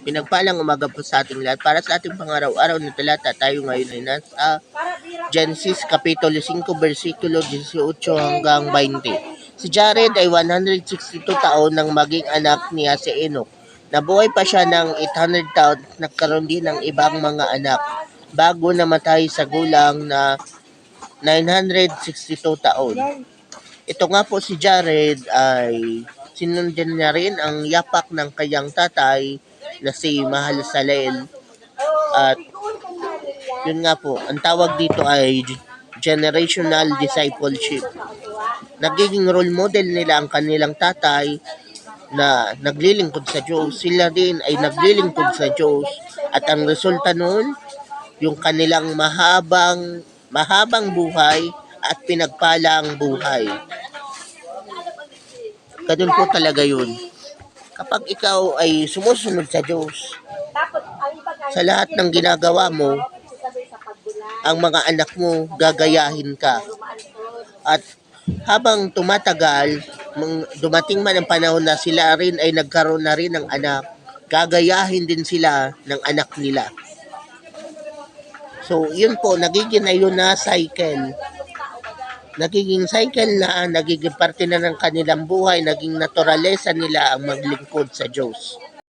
Pinagpalang umaga po sa ating lahat. Para sa ating pangaraw-araw na talata, tayo ngayon ay nasa Genesis Kapitulo 5, versikulo 18 hanggang 20. Si Jared ay 162 taon nang maging anak niya si Enoch. Nabuhay pa siya ng 800 taon at nagkaroon din ng ibang mga anak bago namatay sa gulang na 962 taon. Ito nga po si Jared ay sinundan niya rin ang yapak ng kanyang tatay na si Mahalalel. At yun nga po, ang tawag dito ay generational discipleship. Nagiging role model nila ang kanilang tatay na naglilingkod sa Diyos. Sila din ay naglilingkod sa Diyos. At ang resulta noon, yung kanilang mahabang buhay at pinagpalang buhay. Ganun po talaga yun. Kapag ikaw ay sumusunod sa Diyos, sa lahat ng ginagawa mo, ang mga anak mo, gagayahin ka. At habang tumatagal, dumating man ang panahon na sila rin ay nagkaroon na rin ng anak, gagayahin din sila ng anak nila. So, yun po, nagiging ayun na cycle. Nagiging cycle na, nagiging parte na ng kanilang buhay, naging naturalesa nila ang maglingkod sa Diyos.